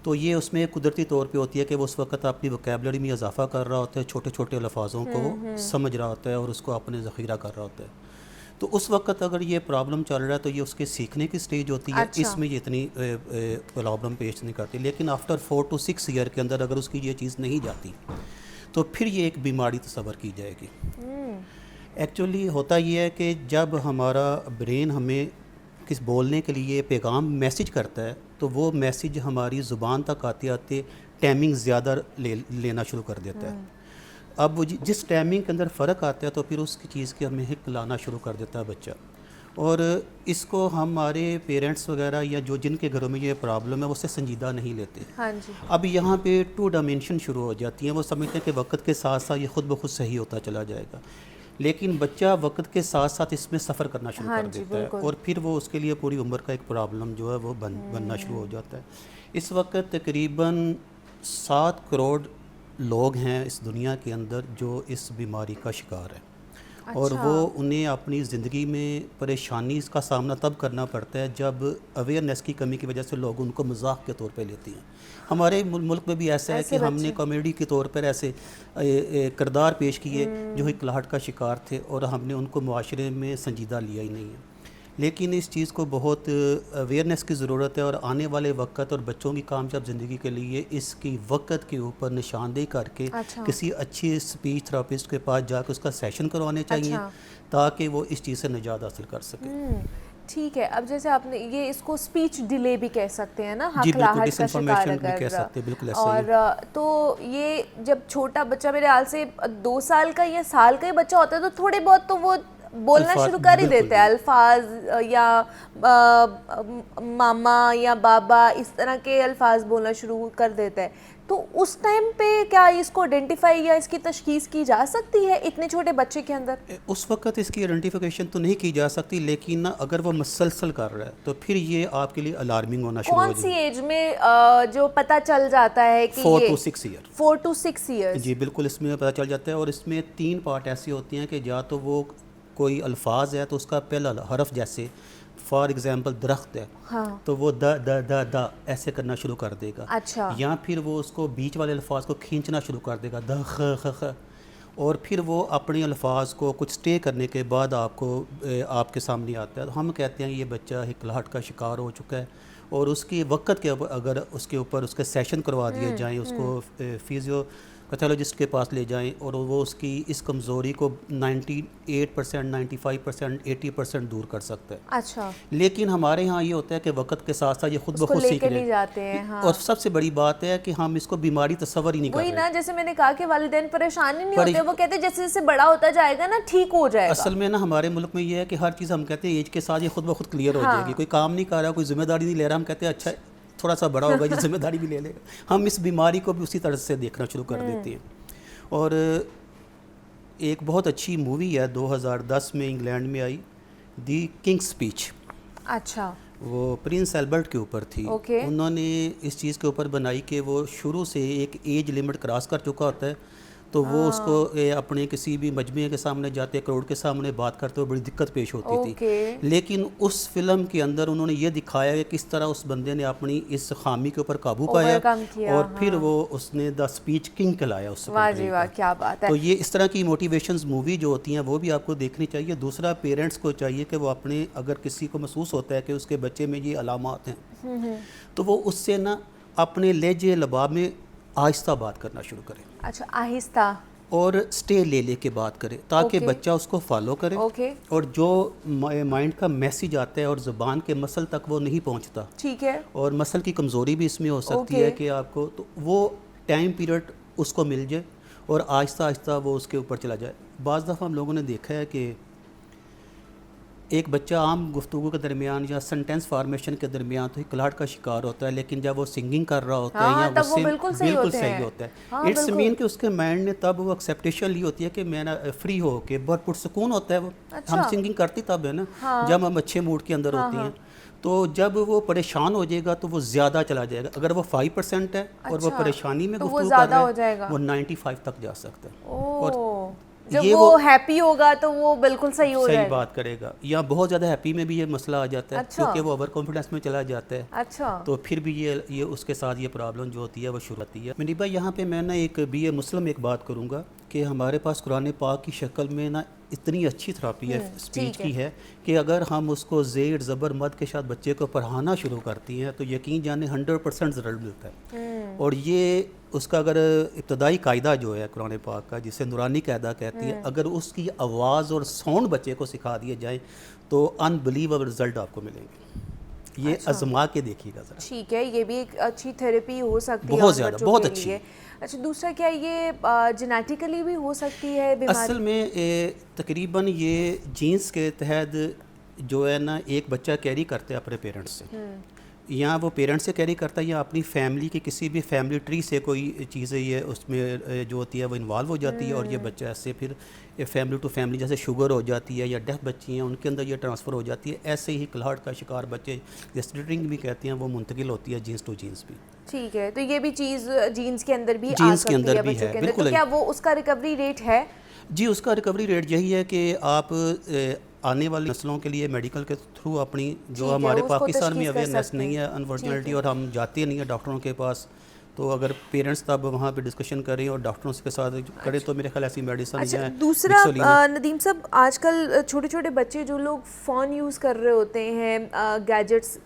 تو یہ اس میں قدرتی طور پہ ہوتی ہے کہ وہ اس وقت اپنی ووکیبلری میں اضافہ کر رہا ہوتا ہے, چھوٹے چھوٹے الفاظوں کو سمجھ رہا ہوتا ہے اور اس کو اپنے ذخیرہ کر رہا ہوتا ہے. تو اس وقت اگر یہ پرابلم چل رہا ہے تو یہ اس کے سیکھنے کی سٹیج ہوتی ہے, اس میں یہ اتنی پرابلم پیش نہیں کرتی. لیکن آفٹر 4 to 6 ایئر کے اندر اگر اس کی یہ چیز نہیں جاتی تو پھر یہ ایک بیماری تصور کی جائے گی. ایکچولی ہوتا یہ ہے کہ جب ہمارا برین ہمیں کس بولنے کے لیے پیغام میسیج کرتا ہے تو وہ میسیج ہماری زبان تک آتے آتے ٹائمنگ زیادہ لینا شروع کر دیتا ہے. اب وہ جس ٹائمنگ کے اندر فرق آتا ہے تو پھر اس کی چیز کے ہمیں ہک لانا شروع کر دیتا ہے بچہ. اور اس کو ہمارے پیرنٹس وغیرہ یا جو جن کے گھروں میں یہ پرابلم ہے وہ اسے سنجیدہ نہیں لیتے. اب یہاں پہ 2 ڈائمینشن شروع ہو جاتی ہیں. وہ سمجھتے ہیں کہ وقت کے ساتھ ساتھ یہ خود بخود صحیح ہوتا چلا جائے گا, لیکن بچہ وقت کے ساتھ ساتھ اس میں سفر کرنا شروع کر دیتا ہے اور پھر وہ اس کے لیے پوری عمر کا ایک پرابلم جو ہے وہ بننا شروع ہو جاتا ہے. اس وقت تقریباً 7 کروڑ لوگ ہیں اس دنیا کے اندر جو اس بیماری کا شکار ہیں, اور وہ انہیں اپنی زندگی میں پریشانی کا سامنا تب کرنا پڑتا ہے جب اویئرنیس کی کمی کی وجہ سے لوگ ان کو مذاق کے طور پہ لیتے ہیں. ہمارے ملک میں بھی ایسا ہے کہ ہم نے کامیڈی کے طور پر ایسے کردار پیش کیے جو اکلاہٹ کا شکار تھے اور ہم نے ان کو معاشرے میں سنجیدہ لیا ہی نہیں ہے. لیکن اس چیز کو بہت اویئرنیس کی ضرورت ہے اور آنے والے وقت اور بچوں کی کامیاب زندگی کے لیے اس کی وقت کے اوپر نشاندہی کر کے کسی اچھی اسپیچ تھراپسٹ کے پاس جا کے اس کا سیشن کروانے چاہیے تاکہ وہ اس چیز سے نجات حاصل کر سکے. ٹھیک ہے. اب جیسے آپ نے یہ اس کو اسپیچ ڈیلے بھی کہہ سکتے ہیں نا, جی بالکل ڈس انفارمیشن بھی کہہ سکتے ہیں, بالکل ایسا ہی. اور تو یہ جب چھوٹا بچہ میرے حال سے 2 سال کا یا سال کا ہی بچہ ہوتا ہے تو تھوڑے بہت تو وہ بولنا شروع کر ہی دیتے ہیں, الفاظ یا ماما یا بابا اس طرح کے الفاظ بولنا شروع کر دیتا ہے. تو اس ٹائم پہ کیا اس کو آئیڈینٹیفائی یا اس کی تشخیص کی جا سکتی ہے اتنے چھوٹے بچے کے اندر؟ اس وقت اس کی آئیڈینٹیفیکیشن تو نہیں کی جا سکتی, لیکن اگر وہ مسلسل کر رہا ہے تو پھر یہ آپ کے لیے الارمنگ ہونا شروع ہو جائے. کون سی ایج میں جو پتہ چل جاتا ہے کہ 4 to 6 ایئر؟ 4 to 6 years. جی بالکل اس میں پتہ چل جاتا ہے. اور اس میں 3 پارٹ ایسی ہوتی ہیں کہ یا تو وہ کوئی الفاظ ہے تو اس کا پہلا حرف, جیسے فار ایگزامپل درخت ہے تو وہ دا ایسے کرنا شروع کر دے گا. اچھا. یا پھر وہ اس کو بیچ والے الفاظ کو کھینچنا شروع کر دے گا, د خ. اور پھر وہ اپنے الفاظ کو کچھ اسٹے کرنے کے بعد آپ کے سامنے آتا ہے. تو ہم کہتے ہیں یہ بچہ اکلاہٹ کا شکار ہو چکا ہے اور اس کی وقت کے اگر اس کے اوپر اس کے سیشن کروا دیے جائیں, اس کو فیزیو پیتھولوجسٹ کے پاس لے جائیں اور وہ اس کی اس کمزوری کو 98%, 95%, 80% دور کر سکتا ہے. اچھا. لیکن ہمارے ہاں یہ ہوتا ہے کہ وقت کے ساتھ ساتھ یہ خود بخود سیکھ جاتے ہیں. اور سب سے بڑی بات ہے کہ ہم اس کو بیماری تصور ہی نہیں کر رہے. وہی نا, جیسے میں نے کہا کہ والدین پریشان ہی نہیں ہوتے, وہ کہتے ہیں جیسے جیسے بڑا ہوتا جائے گا نا ٹھیک ہو جائے گا. اصل میں نا ہمارے ملک میں یہ ہے کہ ہر چیز ہم کہتے ہیں ایج کے ساتھ یہ خود بخود کلیئر ہو جائے گی. کوئی کام نہیں کر رہا, کوئی ذمہ داری نہیں لے رہا, ہم کہتے ہیں اچھا تھوڑا سا بڑا ہوگا یہ ذمہ داری بھی لے لے گا. ہم اس بیماری کو بھی اسی طرح سے دیکھنا شروع کر دیتے ہیں. اور ایک بہت اچھی مووی ہے 2010 میں انگلینڈ میں آئی, دی کنگ اسپیچ. اچھا. وہ پرنس ایلبرٹ کے اوپر تھی. انہوں نے اس چیز کے اوپر بنائی کہ وہ شروع سے ایک ایج لمٹ کراس کر چکا ہوتا ہے تو وہ اس کو اپنے کسی بھی مجمع کے سامنے جاتے, کروڑ کے سامنے بات کرتے ہوئے بڑی دقت پیش ہوتی تھی. لیکن اس فلم کے اندر انہوں نے یہ دکھایا کہ کس طرح اس بندے نے اپنی اس خامی کے اوپر قابو پایا اور پھر وہ اس نے دا اسپیچ کنگ کہلایا اس وقت. کیا بات ہے. تو یہ اس طرح کی موٹیویشنز مووی جو ہوتی ہیں وہ بھی آپ کو دیکھنی چاہیے. دوسرا پیرنٹس کو چاہیے کہ وہ اپنے, اگر کسی کو محسوس ہوتا ہے کہ اس کے بچے میں یہ علامات ہیں تو وہ اس سے نا اپنے لہجے لباب میں آہستہ بات کرنا شروع کرے. اچھا, آہستہ, اور سٹے لے کے بات کرے تاکہ بچہ اس کو فالو کرے. اور جو مائنڈ کا میسیج آتا ہے اور زبان کے مسل تک وہ نہیں پہنچتا, ٹھیک ہے, اور مسل کی کمزوری بھی اس میں ہو سکتی ہے کہ آپ کو, تو وہ ٹائم پیریڈ اس کو مل جائے اور آہستہ آہستہ وہ اس کے اوپر چلا جائے. بعض دفعہ ہم لوگوں نے دیکھا ہے کہ ایک بچہ عام گفتگو کے درمیان یا سنٹینس فارمیشن کے درمیان تو اکلاہٹ کا شکار ہوتا ہے, لیکن جب وہ سنگنگ کر رہا ہوتا ہے یا اس سے بالکل صحیح ہوتا ہے, اٹس مین کہ اس کے مائنڈ نے تب وہ ایکسیپٹیشن لی ہوتی ہے کہ میں نا فری ہو کے بہت پرسکون ہوتا ہے. وہ ہم سنگنگ کرتی تب ہے نا جب ہم اچھے موڈ کے اندر ہوتی ہیں. تو جب وہ پریشان ہو جائے گا تو وہ زیادہ چلا جائے گا. اگر وہ 5% ہے اور وہ پریشانی میں گفتگو کر رہا ہے وہ 95 تک جا سکتا ہے. اور جب وہ ہیپی ہوگا تو وہ بالکل صحیح ہو جائے گا, صحیح بات کرے گا. یا بہت زیادہ ہیپی میں بھی یہ مسئلہ آ جاتا ہے کیونکہ وہ اوور کانفیڈنس میں چلا جاتا ہے. اچھا. تو پھر بھی یہ اس کے ساتھ یہ پرابلم جو ہوتی ہے وہ شروع ہوتی ہے. منیبا یہاں پہ میں نا ایک BA مسلم ایک بات کروں گا کہ ہمارے پاس قرآن پاک کی شکل میں نا اتنی اچھی تھراپی ہے اسپیچ کی ہے کہ اگر ہم اس کو زیر زبر مد کے ساتھ بچے کو پڑھانا شروع کرتی ہیں تو یقین جانے 100% رزلٹ ملتا ہے. اور یہ اس کا اگر ابتدائی قاعدہ جو ہے قرآن پاک کا جسے نورانی قاعدہ کہتی ہے, اگر اس کی آواز اور ساؤنڈ بچے کو سکھا دیے جائیں تو انبلیویبل رزلٹ آپ کو ملیں گے. یہ آزما کے دیکھیے گا ذرا. ٹھیک ہے, یہ بھی ایک اچھی تھیراپی ہو سکتی ہے بہت زیادہ, بہت اچھی. اچھا, دوسرا کیا یہ جینیٹیکلی بھی ہو سکتی ہے بیماری؟ اصل میں تقریباً یہ جینس کے تحت جو ہے نا ایک بچہ کیری کرتا ہے اپنے پیرنٹس سے, یا وہ پیرنٹس سے کیری کرتا ہے یا اپنی فیملی کے کسی بھی فیملی ٹری سے کوئی چیزیں یہ اس میں جو ہوتی ہے وہ انوالو ہو جاتی ہے, اور یہ بچہ ایسے پھر فیملی ٹو فیملی, جیسے شوگر ہو جاتی ہے یا ڈیف بچی ہیں ان کے اندر یہ ٹرانسفر ہو جاتی ہے. ایسے ہی اکلاہٹ کا شکار بچے جیسے ڈرنک بھی کہتے ہیں وہ منتقل ہوتی ہے جینس ٹو جینس بھی. ٹھیک ہے, تو یہ بھی چیز جینس کے اندر بھی آ سکتی ہے بچوں کے اندر, تو کیا وہ اس کا ریکوری ریٹ ہے؟ جی اس کا ریکوری ریٹ یہی ہے کہ آپ آنے والی نسلوں کے لیے میڈیکل کے تھرو اپنی جو ہمارے پاکستان میں اویئرنیس نہیں ہے انفارچونیٹلی، اور ہم جاتے نہیں ہیں ڈاکٹروں کے پاس، تو اگر پیرنٹس تب وہاں پہ ڈسکشن کریں اور ڈاکٹروں کے ساتھ کریں تو میرے خیال ایسی میڈیسن اچھا، ہیں۔ دوسرا ندیم صاحب، آج کل چھوٹے چھوٹے بچے جو لوگ فون یوز کر رہے ہوتے ہیں، گیجٹس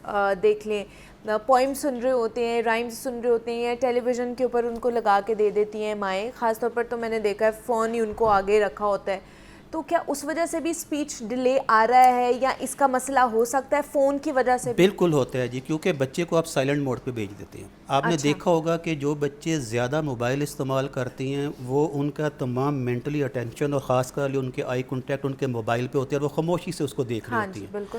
دیکھ لیں، پوئم سن رہے ہوتے ہیں، رائمز سن رہے ہوتے ہیں، ٹیلی ویژن کے اوپر ان کو لگا کے دے دیتی ہیں مائیں، خاص طور پر تو میں نے دیکھا ہے فون ہی ان کو آگے رکھا ہوتا ہے، تو کیا اس وجہ سے بھی اسپیچ ڈیلے آ رہا ہے یا اس کا مسئلہ ہو سکتا ہے فون کی وجہ سے؟ بالکل ہوتا ہے جی، کیونکہ بچے کو آپ سائلنٹ موڈ پہ بھیج دیتے ہیں۔ آپ نے دیکھا ہوگا کہ جو بچے زیادہ موبائل استعمال کرتے ہیں وہ ان کا تمام مینٹلی اٹینشن اور خاص کر ان کے آئی کنٹیکٹ ان کے موبائل پہ ہوتے ہیں اور وہ خاموشی سے اس کو دیکھ رہی ہوتی ہیں۔ بالکل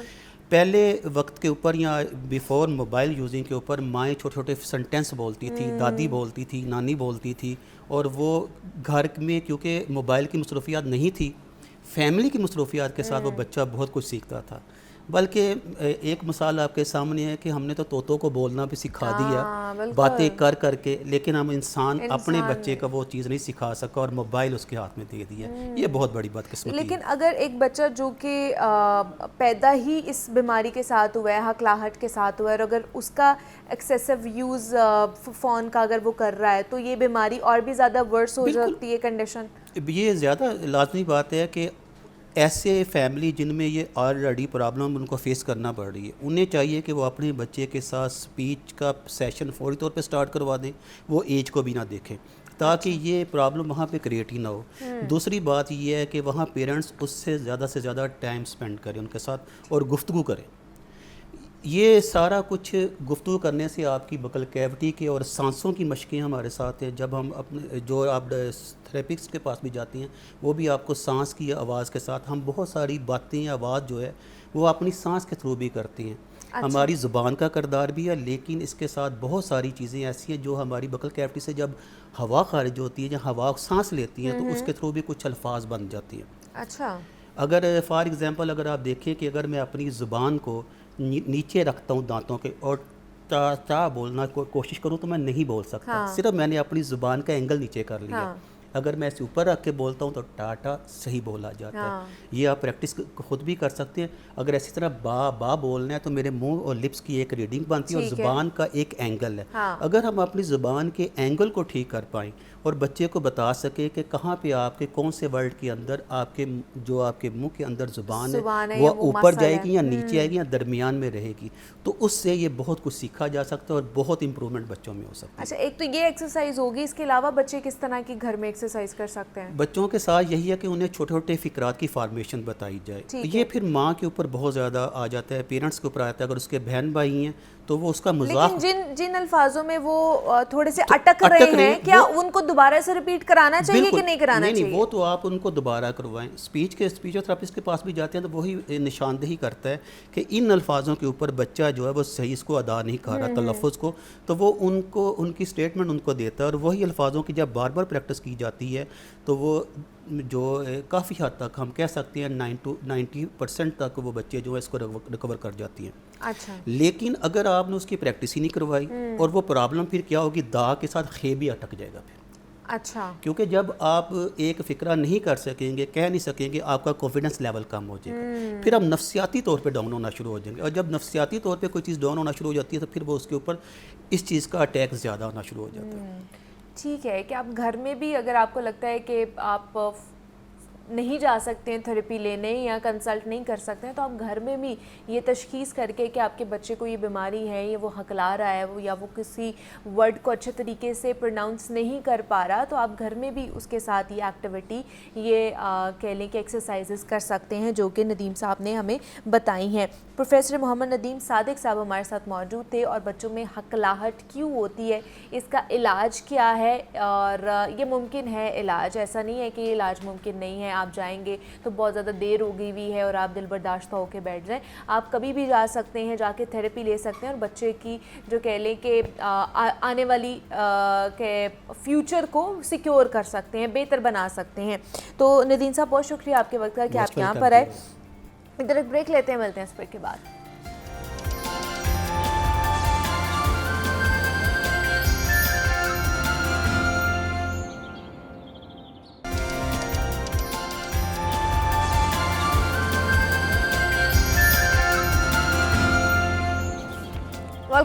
پہلے وقت کے اوپر یا بیفور موبائل یوزنگ کے اوپر مائیں چھوٹے چھوٹے سنٹینس بولتی تھی، دادی بولتی تھی، نانی بولتی تھی، اور وہ گھر میں کیونکہ موبائل کی مصروفیات نہیں تھی، فیملی کی مصروفیات کے ساتھ وہ بچہ بہت کچھ سیکھتا تھا۔ بلکہ ایک مثال آپ کے سامنے ہے کہ ہم نے تو طوطوں کو بولنا بھی سکھا دیا باتیں کر کر کے، لیکن ہم انسان اپنے بچے کا وہ چیز نہیں سکھا سکا اور موبائل اس کے ہاتھ میں دے دیا، یہ بہت بڑی بدقسمتی ہے۔ لیکن اگر ایک بچہ جو کہ پیدا ہی اس بیماری کے ساتھ ہوا ہے، ہکلاہٹ کے ساتھ ہوا ہے، اور اگر اس کا ایکسیسو یوز فون کا اگر وہ کر رہا ہے تو یہ بیماری اور بھی زیادہ ورس ہو جاتی ہے کنڈیشن؟ یہ زیادہ لازمی بات ہے کہ ایسے فیملی جن میں یہ آلریڈی پرابلم ان کو فیس کرنا پڑ رہی ہے، انہیں چاہیے کہ وہ اپنے بچے کے ساتھ سپیچ کا سیشن فوری طور پہ سٹارٹ کروا دیں، وہ ایج کو بھی نہ دیکھیں تاکہ یہ پرابلم وہاں پہ کریٹ ہی نہ ہو۔ دوسری بات یہ ہے کہ وہاں پیرنٹس اس سے زیادہ ٹائم سپینڈ کریں ان کے ساتھ اور گفتگو کریں۔ یہ سارا کچھ گفتگو کرنے سے آپ کی بکل کیوٹی کے اور سانسوں کی مشقیں ہمارے ساتھ ہیں، جب ہم اپنے جو آپ تھراپسٹ کے پاس بھی جاتی ہیں وہ بھی آپ کو سانس کی آواز کے ساتھ، ہم بہت ساری باتیں آواز جو ہے وہ اپنی سانس کے تھرو بھی کرتی ہیں۔ ہماری زبان کا کردار بھی ہے، لیکن اس کے ساتھ بہت ساری چیزیں ایسی ہیں جو ہماری بکل کیوٹی سے جب ہوا خارج ہوتی ہے، جب ہوا سانس لیتی ہیں تو اس کے تھرو بھی کچھ الفاظ بن جاتی ہیں۔ اچھا، اگر فار ایگزامپل اگر آپ دیکھیں کہ اگر میں اپنی زبان کو نیچے رکھتا ہوں دانتوں کے اور تا بولنا کوشش کروں تو میں نہیں بول سکتا، صرف میں نے اپنی زبان کا اینگل نیچے کر لیا۔ اگر میں اسے اوپر رکھ کے بولتا ہوں تو ٹاٹا صحیح بولا جاتا ہے۔ یہ آپ پریکٹس خود بھی کر سکتے ہیں۔ اگر اسی طرح با بولنا ہے تو میرے منہ اور لپس کی ایک ریڈنگ بنتی ہے اور زبان کا ایک اینگل ہے۔ اگر ہم اپنی زبان کے اینگل کو ٹھیک کر پائیں اور بچے کو بتا سکیں کہ کہاں پہ آپ کے کون سے ورڈ کے اندر آپ کے جو آپ کے منہ کے اندر زبان ہے وہ اوپر جائے گی یا نیچے آئے گی یا درمیان میں رہے گی، تو اس سے یہ بہت کچھ سیکھا جا سکتا ہے اور بہت امپرومنٹ بچوں میں ہو سکتا ہے۔ اچھا، ایک تو یہ ایکسرسائز ہوگی، اس کے علاوہ بچے کس طرح کی گھر میں ایکسرسائز کر سکتے ہیں؟ بچوں کے ساتھ یہی ہے کہ انہیں چھوٹے چھوٹے فکرات کی فارمیشن بتائی جائے۔ یہ پھر ماں کے اوپر بہت زیادہ آ جاتا ہے، پیرنٹس کے اوپر آتا ہے۔ اگر اس کے بہن بھائی ہیں تو وہ اس کا مذاق، لیکن جن الفاظوں میں وہ تھوڑے سے اٹک رہے ہیں، کیا ان کو دوبارہ سے ریپیٹ کرانا چاہیے کہ نہیں کرانا چاہیے؟ نہیں، وہ تو آپ ان کو دوبارہ کروائیں۔ اسپیچ اور تھراپسٹ کے پاس بھی جاتے ہیں تو وہی نشاندہی کرتا ہے کہ ان الفاظوں کے اوپر بچہ جو ہے وہ صحیح اس کو ادا نہیں کر رہا تلفظ کو، تو وہ ان کی اسٹیٹمنٹ ان کو دیتا ہے، اور وہی الفاظوں کی جب بار بار پریکٹس کی جاتی ہے تو وہ جو کافی حد تک ہم کہہ سکتے ہیں 90% تک وہ بچے جو ہے اس کو ریکور کر جاتی ہیں۔ اچھا، لیکن اگر آپ نے اس کی پریکٹس ہی نہیں کروائی اور وہ پرابلم پھر کیا ہوگی، دا کے ساتھ خے بھی اٹک جائے گا پھر۔ اچھا، کیونکہ جب آپ ایک فکرہ نہیں کر سکیں گے، کہہ نہیں سکیں گے، آپ کا کانفیڈنس لیول کم ہو جائے گا، پھر آپ نفسیاتی طور پہ ڈاؤن ہونا شروع ہو جائیں گے، اور جب نفسیاتی طور پہ کوئی چیز ڈاؤن ہونا شروع ہو جاتی ہے تو پھر وہ اس کے اوپر اس چیز کا اٹیک زیادہ ہونا شروع ہو جاتا ہے۔ ٹھیک ہے کہ آپ گھر میں بھی اگر آپ کو لگتا ہے کہ آپ نہیں جا سکتے ہیں تھراپی لینے یا کنسلٹ نہیں کر سکتے ہیں، تو آپ گھر میں بھی یہ تشخیص کر کے کہ آپ کے بچے کو یہ بیماری ہے، یہ وہ ہکلا رہا ہے یا وہ کسی ورڈ کو اچھے طریقے سے پروناؤنس نہیں کر پا رہا، تو آپ گھر میں بھی اس کے ساتھ یہ ایکٹیویٹی، یہ کہہ لیں کہ ایکسرسائزز کر سکتے ہیں جو کہ ندیم صاحب نے ہمیں بتائی ہیں۔ پروفیسر محمد ندیم صادق صاحب ہمارے ساتھ موجود تھے، اور بچوں میں ہکلاہٹ کیوں ہوتی ہے، اس کا علاج کیا ہے، اور یہ ممکن ہے علاج، ایسا نہیں ہے کہ یہ علاج ممکن نہیں ہے، آپ جائیں گے تو بہت زیادہ دیر ہو گئی ہوئی ہے اور آپ دل برداشتہ ہو کے بیٹھ جائیں، آپ کبھی بھی جا سکتے ہیں، جا کے تھراپی لے سکتے ہیں، اور بچے کی جو کہہ لیں کہ آنے والی فیوچر کو سیکیور کر سکتے ہیں، بہتر بنا سکتے ہیں۔ تو ندیم صاحب بہت شکریہ آپ کے وقت کا کہ آپ یہاں پر آئے۔ ادھر ایک بریک لیتے ہیں، ملتے ہیں اس بریک کے بعد۔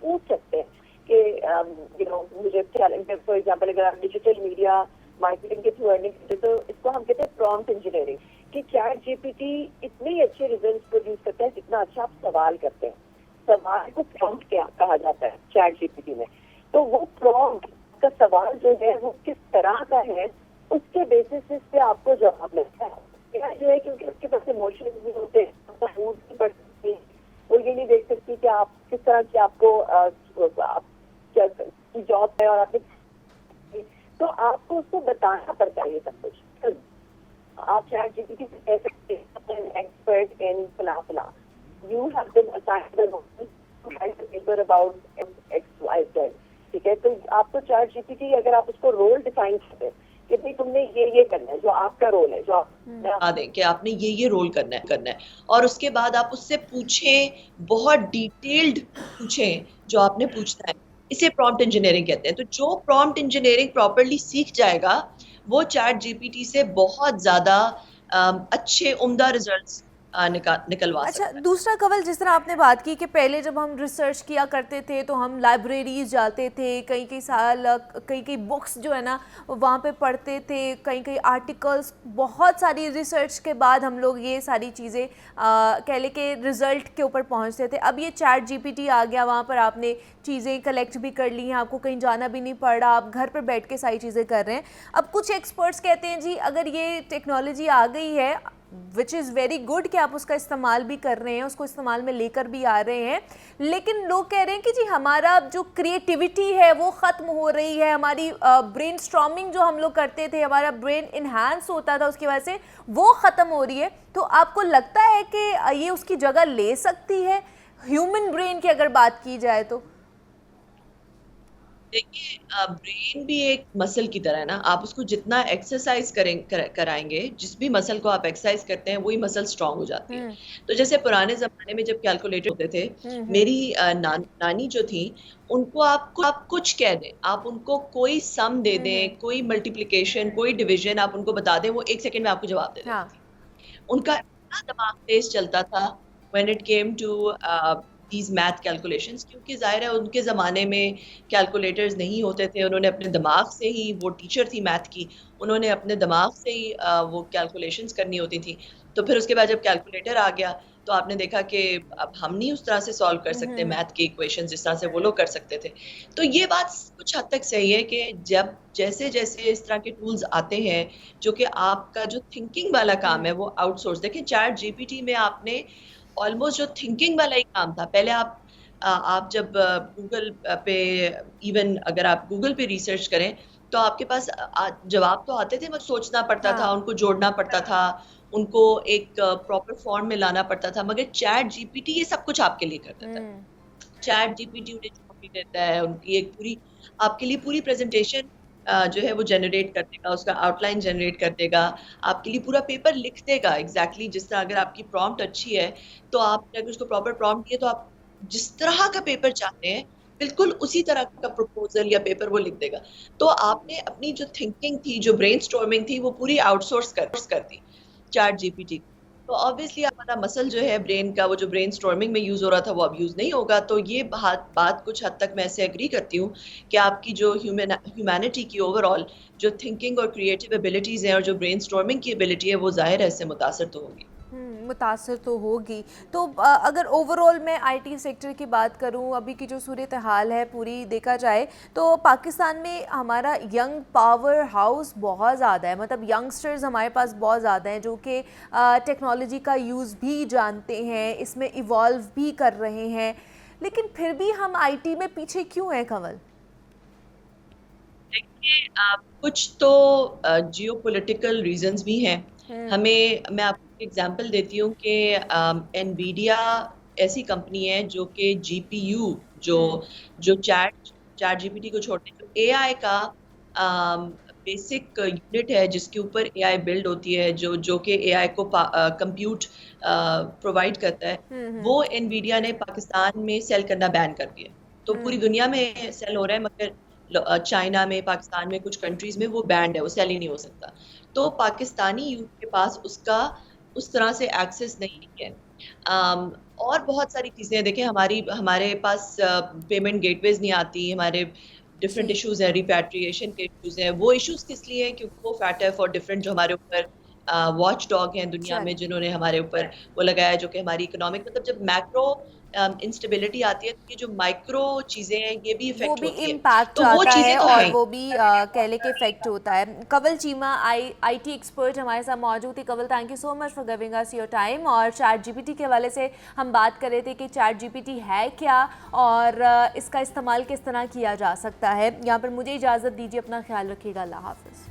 پوچھ سکتے ہیں کہ مجھے فار ایگزامپل اگر آپ ڈیجیٹل میڈیا مارکیٹنگ کے تھرو ارننگ کرتے تو اس کو ہم کہتے ہیں پرومپٹ انجینئرنگ, کہ چیٹ جی پی ٹی اتنے اچھے ریزلٹس پروڈیوس کرتا ہے جتنا اچھا آپ سوال کرتے ہیں. سوال کو پرومپٹ کہا جاتا ہے چیٹ جی پی ٹی میں. تو وہ پرومپٹ کا سوال جو ہے وہ کس طرح کا ہے اس کے بیسس پہ آپ کو جواب ملتا ہے. جو ہے کیونکہ اس کے پاس ایموشنز بھی ہوتے ہیں, موڈ بھی پڑ سکتی ہے, وہ یہ نہیں دیکھ سکتی کہ آپ کس طرح کی آپ کو جاب ہے اور آپ نے, تو آپ کو اس کو بتانا پڑتا ہے یہ سب کچھ. آپ چیٹ جی پی ٹی سے کہہ سکتے ہیں ایکسپرٹ ان فلاں فلاں, you have been assigned paper about X Y Z, ٹھیک ہے. تو آپ کو چیٹ جی پی ٹی اگر آپ اس کو رول ڈیفائن کرتے ہیں کہ بھائی تم نے یہ کرنا ہے, جو آپ کا رول ہے, جو بتا دیں کہ آپ نے یہ رول کرنا ہے, اور اس کے بعد آپ اس سے پوچھیں, بہت ڈیٹیلڈ پوچھیں جو آپ نے پوچھنا ہے. اسے پرومپٹ انجینئرنگ کہتے ہیں. تو جو پرومپٹ انجینئرنگ پراپرلی سیکھ جائے گا وہ چیٹ جی پی ٹی سے بہت زیادہ اچھے عمدہ ریزلٹس نکلوا اچھا سکتا ہے. دوسرا کنول, جس طرح آپ نے بات کی کہ پہلے جب ہم ریسرچ کیا کرتے تھے تو ہم لائبریریز جاتے تھے, کئی سال کئی بکس جو ہے نا وہاں پہ پڑھتے تھے, کئی آرٹیکلس, بہت ساری ریسرچ کے بعد ہم لوگ یہ ساری چیزیں کہہ لیں کہ رزلٹ کے اوپر پہنچتے تھے. اب یہ چیٹ جی پی ٹی آ گیا, وہاں پر آپ نے چیزیں کلیکٹ بھی کر لی ہیں, آپ کو کہیں جانا بھی نہیں پڑ رہا, آپ گھر پہ بیٹھ کے ساری چیزیں کر رہے ہیں. اب کچھ ایکسپرٹس کہتے ہیں جی اگر یہ ٹیکنالوجی آ گئی ہے وچ از ویری گڈ کہ آپ اس کا استعمال بھی کر رہے ہیں, اس کو استعمال میں لے کر بھی آ رہے ہیں, لیکن لوگ کہہ رہے ہیں کہ جی ہمارا جو کریٹیوٹی ہے وہ ختم ہو رہی ہے, ہماری برین اسٹارمنگ جو ہم لوگ کرتے تھے, ہمارا برین انہانس ہوتا تھا اس کی وجہ سے, وہ ختم ہو رہی ہے. تو آپ کو لگتا ہے کہ یہ اس کی جگہ لے سکتی ہے ہیومن برین کی اگر بات کی جائے تو؟ دیکھیے برین بھی ایک مسل کی طرح ہے نا, آپ اس کو جتنا ایکسرسائز کرائیں گے, جس بھی مسل کو آپ ایکسرسائز کرتے ہیں وہی مسل اسٹرانگ ہو جاتی ہے. تو جیسے پرانے زمانے میں جب کیلکولیٹر ہوتے تھے, میری نانی جو تھی ان کو آپ کچھ کہہ دیں, آپ ان کو کوئی سم دے دیں, کوئی ملٹیپلیکیشن, کوئی ڈویژن آپ ان کو بتا دیں, وہ 1 سیکنڈ میں آپ کو جواب دے دیتی تھی. ان کا اتنا دماغ تیز چلتا تھا when it came to these math calculations, کیونکہ ظاہر ہے ان کے زمانے میں کیلکولیٹرز نہیں ہوتے تھے, انہوں نے اپنے دماغ سے ہی, وہ ٹیچر تھی میتھ کی, انہوں نے اپنے دماغ سے ہی وہ کیلکولیشنز کرنی ہوتی تھی. تو پھر اس کے بعد جب کیلکولیٹر آ گیا تو آپ نے دیکھا کہ اب ہم نہیں اس طرح سے سالو کر سکتے میتھ کی ایکویشنز جس طرح سے وہ لوگ کر سکتے تھے. تو یہ بات کچھ حد تک صحیح ہے کہ جب جیسے اس طرح کے ٹولز آتے ہیں جو کہ آپ کا جو تھنکنگ والا کام ہے وہ آؤٹ سورس, دیکھیں چیٹ جی پی ٹی میں آپ نے آلموسٹ جو تھنکنگ والا ہی کام تھا, پہلے آپ جب گوگل پہ, ایون اگر آپ گوگل پہ ریسرچ کریں تو آپ کے پاس جواب تو آتے تھے, مگر سوچنا پڑتا تھا, ان کو جوڑنا پڑتا تھا, ان کو ایک پراپر فارم میں لانا پڑتا تھا. مگر چیٹ جی پی ٹی یہ سب کچھ آپ کے لیے کر دیتا ہے. چیٹ جی پی ٹی انہیں جو بھی دیتا ہے, ان کی ایک پوری آپ کے لیے پوری پریزنٹیشن جو ہے وہ جنریٹ کر دے گا, اس کا آؤٹ لائن جنریٹ کر دے گا, آپ کے لیے پورا پیپر لکھ دے گا ایگزیکٹلی جس طرح. اگر آپ کی پرومپٹ اچھی ہے تو آپ نے اگر اس کو پراپر پرومپٹ دیے تو آپ جس طرح کا پیپر چاہتے ہیں بالکل اسی طرح کا پروپوزل یا پیپر وہ لکھ دے گا. تو آپ نے اپنی جو تھنکنگ تھی, جو برین اسٹارمنگ تھی, وہ پوری آؤٹ سورس کر دی چیٹ جی پی ٹی. تو آبویسلی ہمارا مسل جو ہے برین کا, وہ جو برین اسٹارمنگ میں یوز ہو رہا تھا وہ اب یوز نہیں ہوگا. تو یہ بات کچھ حد تک میں ایسے ایگری کرتی ہوں کہ آپ کی جو ہیومینٹی کی اوور آل جو تھنکنگ اور کریٹیو ایبلٹیز ہیں اور جو برین اسٹارمنگ کی ایبلٹی ہے وہ ظاہر ہے اس سے متاثر تو ہوگی. متاثر تو ہوگی. تو اگر اوور آل میں آئی ٹی سیکٹر کی بات کروں, ابھی کی جو صورتحال ہے پوری دیکھا جائے تو پاکستان میں ہمارا ینگ پاور ہاؤس بہت زیادہ ہے, مطلب ینگسٹرز ہمارے پاس بہت زیادہ ہیں جو کہ ٹیکنالوجی کا یوز بھی جانتے ہیں, اس میں ایوالو بھی کر رہے ہیں, لیکن پھر بھی ہم آئی ٹی میں پیچھے کیوں ہیں کنول؟ دیکھیے کچھ تو جیو پولیٹیکل ریزنز بھی ہیں. میں آپ کو ایگزامپل دیتی ہوں کہ انویڈیا ایسی کمپنی ہے جو کہ جی پی یو جو چیٹ جی پی ٹی کو چھوڑتے جو اے آئی کا بیسک یونٹ ہے جس کے اوپر اے آئی بلڈ ہوتی ہے, جو کہ اے آئی کو کمپیوٹ پرووائڈ کرتا ہے, وہ انویڈیا نے پاکستان میں سیل کرنا بین کر دیا. تو پوری دنیا میں سیل ہو رہا ہے, مگر چائنا میں, پاکستان میں, کچھ کنٹریز میں وہ بینڈ ہے, وہ سیل ہی نہیں ہو سکتا. تو پاکستانی یوتھ کے پاس اس کا اس طرح سے ایکسیس نہیں ہے. اور بہت ساری چیزیں دیکھیں, ہمارے پاس پیمنٹ گیٹ ویز نہیں آتی, ہمارے ڈفرینٹ ایشوز ہیں, ریپیٹریشن کے ایشوز ہیں. وہ ایشوز کس لیے ہیں؟ کیونکہ وہ فیکٹر فار ڈفرینٹ جو ہمارے اوپر واچ ڈاگ ہیں دنیا میں, جنہوں نے ہمارے اوپر وہ لگایا, جو کہ ہماری اکنامک, مطلب جب میکرو انسٹیبلٹی آتی ہے تو یہ جو مائکرو چیزیں ہیں یہ بھی وہ افیکٹ بھی ہوتی ہے. امپیکٹ تو وہ آتا چیزیں ہے تو اور ہیں. وہ بھی کہہ لے کے افیکٹ ہوتا ہے. Kanwal Cheema I T expert ہمارے ساتھ موجود تھی. Kanwal, thank you so much for giving us your time. اور چیٹ جی پی ٹی کے حوالے سے ہم بات کر رہے تھے کہ چیٹ جی پی ٹی ہے کیا اور اس کا استعمال کس طرح کیا جا سکتا ہے. یہاں پر مجھے اجازت دیجیے, اپنا خیال رکھیے گا, اللہ حافظ.